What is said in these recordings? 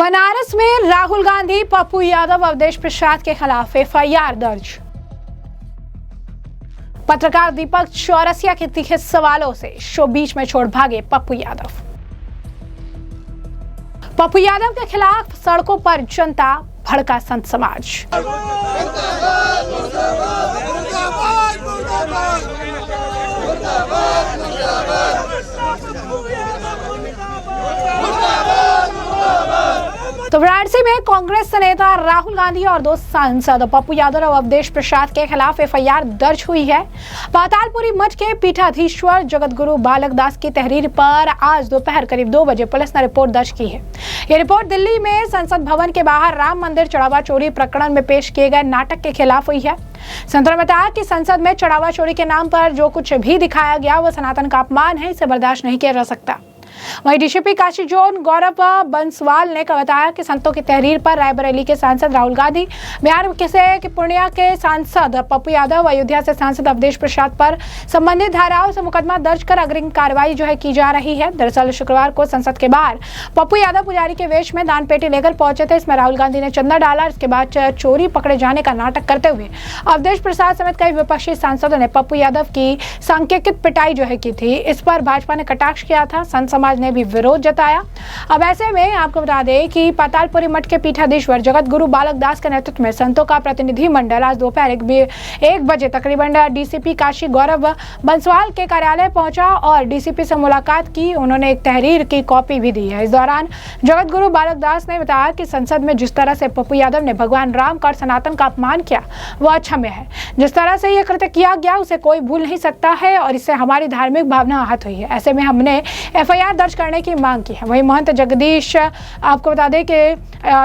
बनारस में राहुल गांधी, पप्पू यादव, अवधेश प्रसाद के खिलाफ एफआईआर दर्ज। पत्रकार दीपक चौरसिया के तीखे सवालों से शो बीच में छोड़ भागे पप्पू यादव। पप्पू यादव के खिलाफ सड़कों पर जनता, भड़का संत समाज। तो वाराणसी में कांग्रेस नेता राहुल गांधी और दो सांसद पप्पू यादव और अवधेश प्रसाद के खिलाफ एफआईआर दर्ज हुई है। पातालपुरी मठ के पीठाधीश्वर जगतगुरु बालक दास की तहरीर पर आज दोपहर करीब 2 बजे पुलिस ने रिपोर्ट दर्ज की है। ये रिपोर्ट दिल्ली में संसद भवन के बाहर राम मंदिर चढ़ावा चोरी प्रकरण में पेश किए गए नाटक के खिलाफ हुई है। संतों ने बताया कि संसद में चढ़ावा चोरी के नाम पर जो कुछ भी दिखाया गया वो सनातन का अपमान है, इसे बर्दाश्त नहीं किया जा सकता। वहीं डीसीपी काशी जोन गौरव बंसवाल ने बताया कि संतों की तहरीर पर रायबरेली के सांसद राहुल गांधी, बिहार के पूर्णिया के सांसद पप्पू यादव, अयोध्या से सांसद अवधेश प्रसाद पर संबंधित धाराओं से मुकदमा दर्ज कर अग्रिम कार्रवाई की जा रही है। दरअसल शुक्रवार को संसद के बाहर पप्पू यादव पुजारी के वेश में दान पेटी लेकर पहुंचे थे। इसमें राहुल गांधी ने चंदा डाला। इसके बाद चोरी पकड़े जाने का नाटक करते हुए अवधेश प्रसाद समेत कई विपक्षी सांसदों ने पप्पू यादव की सांकेतिक पिटाई की थी। इस पर भाजपा ने कटाक्ष किया था। संत समाज ने भी विरोध जताया। अब ऐसे में आपको बता दें कि पातालपुरी मठ के पीठाधीश्वर जगत गुरु बालक दास के नेतृत्व में संतों का प्रतिनिधि मंडल आज दोपहर 1 बजे तकरीबन डीसीपी काशी गौरव बंसवाल के कार्यालय पहुंचा और डीसीपी से मुलाकात की। उन्होंने एक तहरीर की कॉपी भी दी है। इस दौरान जगत गुरु बालक दास ने बताया कि संसद में जिस तरह से पप्पू यादव ने भगवान राम का और सनातन का अपमान किया वो अक्षम्य है। जिस तरह से यह कृत्य किया गया उसे कोई भूल नहीं सकता है और इससे हमारी धार्मिक भावना आहत हुई है। ऐसे में हमने एफआईआर दर्ज करने की मांग की है। वहीं महंत जगदीश, आपको बता दें कि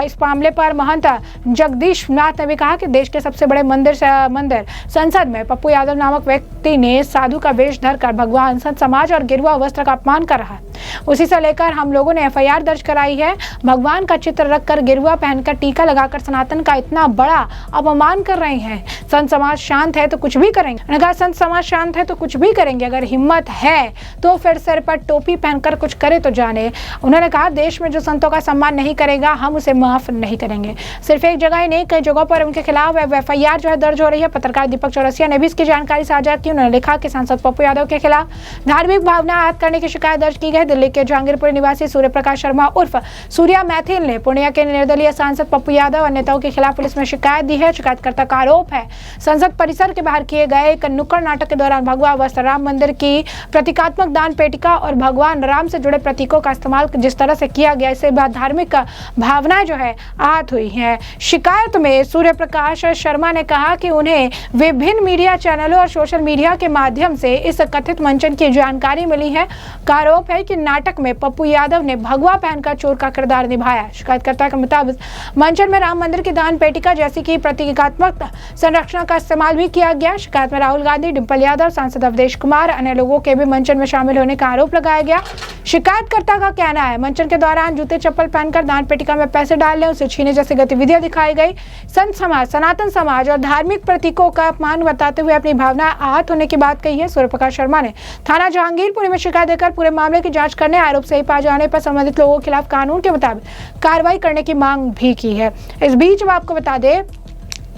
इस मामले पर महंत जगदीश नाथ ने भी कहा कि देश के सबसे बड़े मंदिर संसद में पप्पू यादव नामक व्यक्ति ने साधु का वेश धरकर भगवान, संत समाज और गिरुआ वस्त्र का अपमान कर रहा है। उसी से लेकर हम लोगों ने एफआईआर दर्ज कराई है। भगवान का चित्र रखकर, गिरुआ पहनकर, टीका लगाकर सनातन का इतना बड़ा अपमान कर रहे हैं। संत समाज शांत है तो कुछ भी करेंगे। उन्होंने कहा संत समाज शांत है तो कुछ भी करेंगे, अगर हिम्मत है तो फिर सिर पर टोपी पहनकर कुछ करे तो जाने। उन्होंने कहा देश में जो संतों का सम्मान नहीं करेगा हम उसे माफ नहीं करेंगे। सिर्फ एक जगह ही नहीं, कई जगहों पर उनके खिलाफ एफआईआर दर्ज हो रही है। पत्रकार दीपक चौरसिया ने भी इसकी जानकारी साझा की। उन्होंने लिखा कि सांसद पप्पू यादव के खिलाफ धार्मिक भावना आहत करने की शिकायत दर्ज की गई। दिल्ली के जहांगीरपुर निवासी सूर्य प्रकाश शर्मा उर्फ सूर्या मैथिल ने पूर्णिया के निर्दलीय सांसद पप्पू यादव और नेताओं के खिलाफ पुलिस में शिकायत दी है। शिकायतकर्ता का आरोप है संसद परिसर के बाहर किए गए एक नुक्कड़ नाटक के दौरान भगवा वस्त्र, राम मंदिर की प्रतीकात्मक दान पेटिका और भगवान राम से जुड़े प्रतीकों का इस्तेमाल जिस तरह से किया गया, इससे धार्मिक भावनाएं आहत हुई हैं। शिकायत में सूर्य प्रकाश शर्मा ने कहा कि उन्हें विभिन्न मीडिया चैनलों और सोशल मीडिया के माध्यम से इस कथित मंचन की जानकारी मिली है। का आरोप है कि नाटक में पप्पू यादव ने भगवा पहनकर चोर का किरदार निभाया। शिकायतकर्ता के मुताबिक मंचन में राम मंदिर की दान पेटिका जैसी की प्रतीकात्मक संरचना का इस्तेमाल भी किया गया। शिकायत में राहुल गांधी, डिम्पल यादव, सांसद अवधेश कुमार, अन्य लोगों के भी मंचन में शामिल होने का आरोप लगाया गया। शिकायतकर्ता का कहना है मंचन के दौरान जूते चप्पल पहनकर दान पेटिका में पैसे डालने, उसे छीने जैसी गतिविधियां दिखाई गई। संत समाज, सनातन समाज और धार्मिक प्रतीकों का अपमान बताते हुए अपनी भावना आहत होने की बात कही है। सूर्य प्रकाश शर्मा ने थाना जहांगीरपुर में शिकायत देकर पूरे मामले की जांच करने, आरोप सही पाए जाने पर संबंधित लोगों के खिलाफ कानून के मुताबिक कार्रवाई करने की मांग भी की है। इस बीच आपको बता दें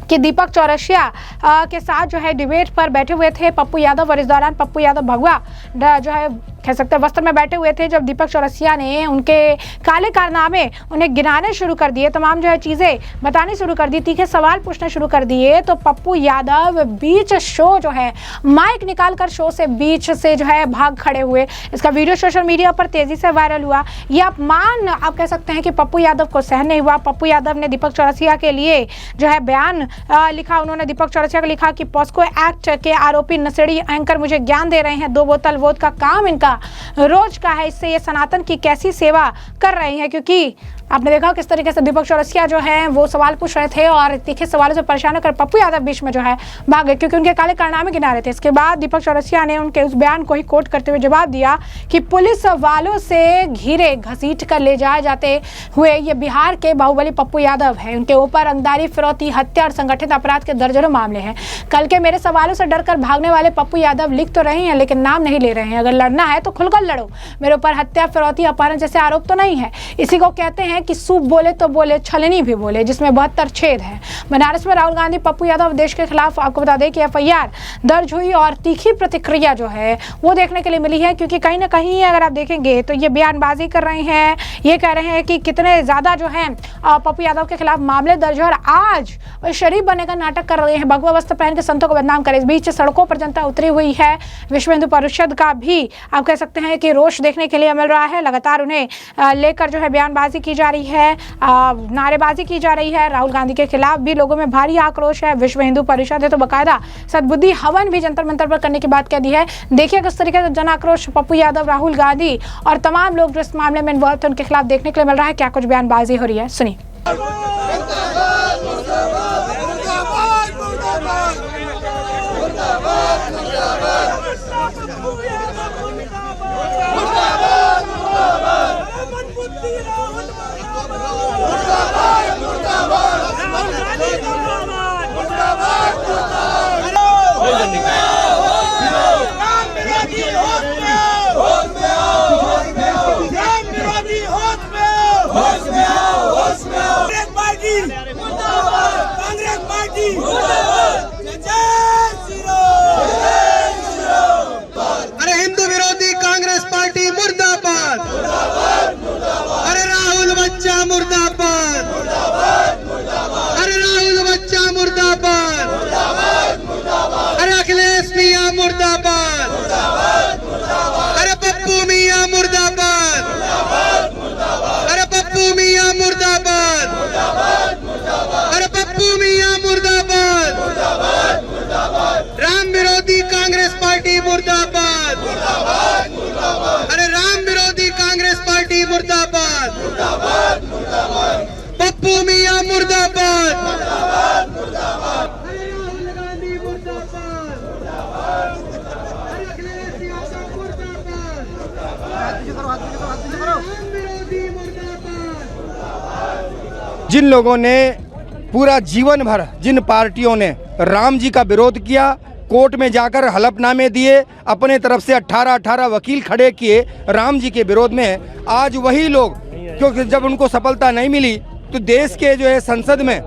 कि दीपक चौरसिया के साथ डिबेट पर बैठे हुए थे पप्पू यादव और इस दौरान पप्पू यादव भगवा कह सकते हैं वस्त्र में बैठे हुए थे। जब दीपक चौरसिया ने उनके काले कारनामे उन्हें गिनाने शुरू कर दिए, तमाम चीजें बताने शुरू कर दी, तीखे सवाल पूछने शुरू कर दिए, तो पप्पू यादव बीच शो माइक निकालकर शो से बीच से भाग खड़े हुए। इसका वीडियो सोशल मीडिया पर तेजी से वायरल हुआ। यह अपमान आप कह सकते हैं कि पप्पू यादव को सहन नहीं हुआ। पप्पू यादव ने दीपक चौरसिया के लिए बयान लिखा। उन्होंने दीपक चौरसिया को लिखा कि पॉस्को एक्ट के आरोपी नशेड़ी एंकर मुझे ज्ञान दे रहे हैं। 2 बोतल वोद का काम इनका रोज का है। इससे ये सनातन की कैसी सेवा कर रहे हैं, क्योंकि आपने देखा किस तरीके से दीपक चौरसिया वो सवाल पूछ रहे थे और तीखे सवालों से परेशान होकर पप्पू यादव बीच में भाग गए, क्योंकि उनके काले कारनामे गिना रहे थे। इसके बाद दीपक चौरसिया ने उनके उस बयान को ही कोट करते हुए जवाब दिया कि पुलिस वालों से घिरे घसीट कर ले जाए जाते हुए ये बिहार के बाहुबली पप्पू यादव है। उनके ऊपर रंगदारी, फिरौती, हत्या और संगठित अपराध के दर्जनों मामले हैं। कल के मेरे सवालों से डरकर भागने वाले पप्पू यादव लिख तो रहे हैं लेकिन नाम नहीं ले रहे हैं। अगर लड़ना है है तो खुलकर लड़ो, मेरे ऊपर हत्या, फिरौती, अपहरण जैसे आरोप तो नहीं है। इसी को कहते हैं कि सूप बोले तो बोले, छलनी भी बोले, जिसमें 72 छेद है। बनारस में राहुल गांधी, पप्पू यादव देश के खिलाफ आपको बता दें कि FIR दर्ज हुई और तीखी प्रतिक्रिया जो है वो देखने के लिए मिली है, क्योंकि कहीं ना कहीं अगर आप देखेंगे तो ये बयानबाजी कर रहे हैं, ये कह रहे हैं कि कितने ज्यादा जो है पप्पू यादव के खिलाफ मामले दर्ज है और आज शरीफ बनने का नाटक कर रहे हैं, भगवा वस्त्र पहन के संतों को बदनाम कर। इस बीच सड़कों पर जनता उतरी हुई है। विश्व हिंदू परिषद का भी आप कह सकते हैं कि रोष देखने के लिए मिल रहा है। लगातार उन्हें लेकर जो है बयानबाजी की जा रही है, नारेबाजी की जा रही है। राहुल गांधी के खिलाफ भी लोगों में भारी आक्रोश है। विश्व हिंदू परिषद है तो बाकायदा सद्बुद्धि हवन भी जंतर मंतर पर करने की बात कह दी है। देखिए किस तरीके से जन आक्रोश पप्पू यादव, राहुल गांधी और तमाम लोग जो इस मामले में इन्वॉल्व थे उनके खिलाफ देखने के लिए मिल रहा है। क्या कुछ बयानबाजी हो रही है, सुनिए। अरे हिंदू विरोधी कांग्रेस पार्टी मुर्दाबाद, अरे राहुल बच्चा मुर्दाबाद, अरे राहुल बच्चा मुर्दाबाद, अरे अखिलेश मियां मुर्दाबाद, अरे पप्पू मियां मुर्दाबाद, अरे पप्पू मियां मुर्दाबाद, अरे पप्पू मियां मुर्दाबाद, राम विरोधी कांग्रेस पार्टी मुर्दाबाद, अरे राम विरोधी कांग्रेस पार्टी मुर्दाबाद, पप्पू मियां मुर्दाबाद, जिन लोगों ने पूरा जीवन भर, जिन पार्टियों ने राम जी का विरोध किया, कोर्ट में जाकर हलफनामे दिए, अपने तरफ से 18 वकील खड़े किए राम जी के विरोध में, आज वही लोग, क्योंकि जब उनको सफलता नहीं मिली तो देश के जो है संसद में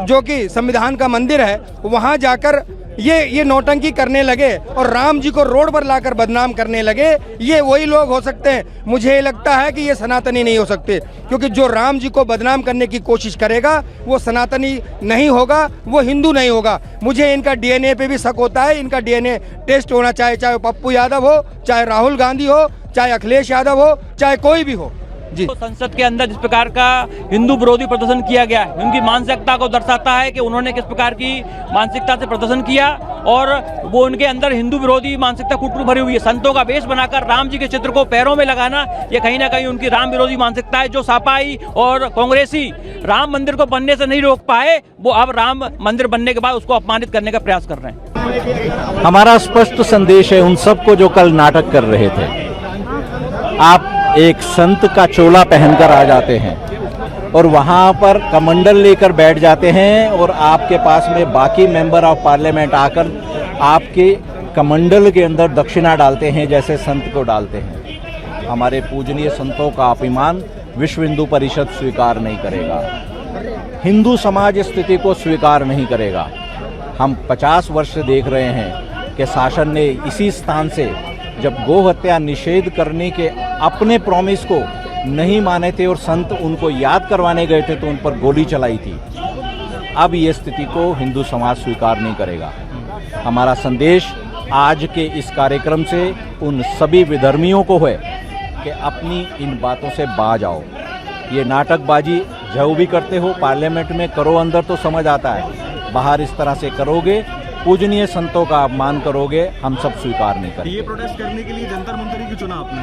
जो कि संविधान का मंदिर है वहाँ जाकर ये नौटंकी करने लगे और राम जी को रोड पर लाकर बदनाम करने लगे। ये वही लोग हो सकते हैं। मुझे लगता है कि ये सनातनी नहीं हो सकते, क्योंकि जो राम जी को बदनाम करने की कोशिश करेगा वो सनातनी नहीं होगा, वो हिंदू नहीं होगा। मुझे इनका DNA पे भी शक होता है। इनका DNA टेस्ट होना चाहिए, चाहे पप्पू यादव हो, चाहे राहुल गांधी हो, चाहे अखिलेश यादव हो, चाहे कोई भी हो। जी, तो संसद के अंदर जिस प्रकार का हिंदू विरोधी प्रदर्शन किया गया है, उनकी मानसिकता को दर्शाता है कि उन्होंने किस प्रकार की मानसिकता से प्रदर्शन किया और वो उनके अंदर हिंदू विरोधी मानसिकता कुटरू भरी हुई है। संतों का वेश बनाकर राम जी के चित्र को पैरों में लगाना, ये कहीं ना कहीं उनकी राम विरोधी मानसिकता है। जो सपाई और कांग्रेसी राम मंदिर को बनने से नहीं रोक पाए, वो अब राम मंदिर बनने के बाद उसको अपमानित करने का प्रयास कर रहे हैं। हमारा स्पष्ट संदेश है उन सबको जो कल नाटक कर रहे थे। आप एक संत का चोला पहनकर आ जाते हैं और वहां पर कमंडल लेकर बैठ जाते हैं और आपके पास में बाकी मेंबर ऑफ पार्लियामेंट आकर आपके कमंडल के अंदर दक्षिणा डालते हैं जैसे संत को डालते हैं। हमारे पूजनीय संतों का अपमान विश्व हिंदू परिषद स्वीकार नहीं करेगा, हिंदू समाज स्थिति को स्वीकार नहीं करेगा। हम 50 वर्ष से देख रहे हैं कि शासन ने इसी स्थान से जब गो हत्या निषेध करने के अपने प्रॉमिस को नहीं माने थे और संत उनको याद करवाने गए थे तो उन पर गोली चलाई थी। अब ये स्थिति को हिंदू समाज स्वीकार नहीं करेगा। हमारा संदेश आज के इस कार्यक्रम से उन सभी विधर्मियों को है कि अपनी इन बातों से बाज आओ। ये नाटकबाजी जो भी करते हो पार्लियामेंट में करो, अंदर तो समझ आता है, बाहर इस तरह से करोगे, पूजनीय संतों का अपमान करोगे, हम सब स्वीकार नहीं करेंगे। ये प्रोटेस्ट करने के लिए जंतर मंतर ही क्यों चुना आपने?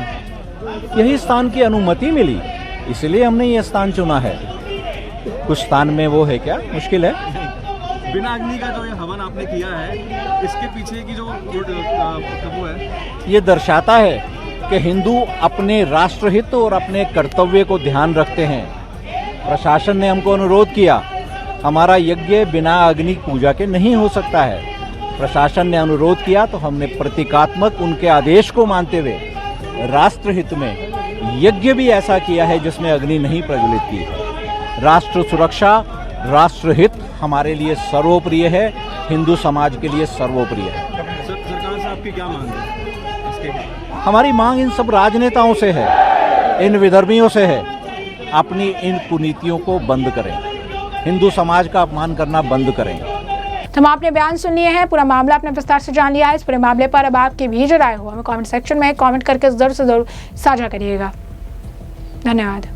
यही स्थान की अनुमति मिली, इसलिए हमने ये स्थान चुना है। कुछ स्थान में वो है क्या मुश्किल है? बिना अग्नि का जो ये हवन आपने किया है, इसके पीछे की जो वो है, ये दर्शाता है कि हिंदू अपने राष्ट्रहित और अपने कर्तव्य को ध्यान रखते हैं। प्रशासन ने हमको अनुरोध किया, हमारा यज्ञ बिना अग्नि पूजा के नहीं हो सकता है। प्रशासन ने अनुरोध किया तो हमने प्रतीकात्मक उनके आदेश को मानते हुए राष्ट्रहित में यज्ञ भी ऐसा किया है जिसमें अग्नि नहीं प्रज्वलित की है। राष्ट्र सुरक्षा, राष्ट्रहित हमारे लिए सर्वोप्रिय है, हिंदू समाज के लिए सर्वोप्रिय है। सरकार से आपकी क्या मांग है इसके? हमारी मांग इन सब राजनेताओं से है, इन विधर्मियों से है, अपनी इन कुनीतियों को बंद करें, हिंदू समाज का अपमान करना बंद करें। तो आपने बयान सुन लिए हैं, पूरा मामला आपने विस्तार से जान लिया है। इस पूरे मामले पर अब आपकी भी जो राय हो हमें कमेंट सेक्शन में कमेंट करके जरूर से जरूर साझा करिएगा। धन्यवाद।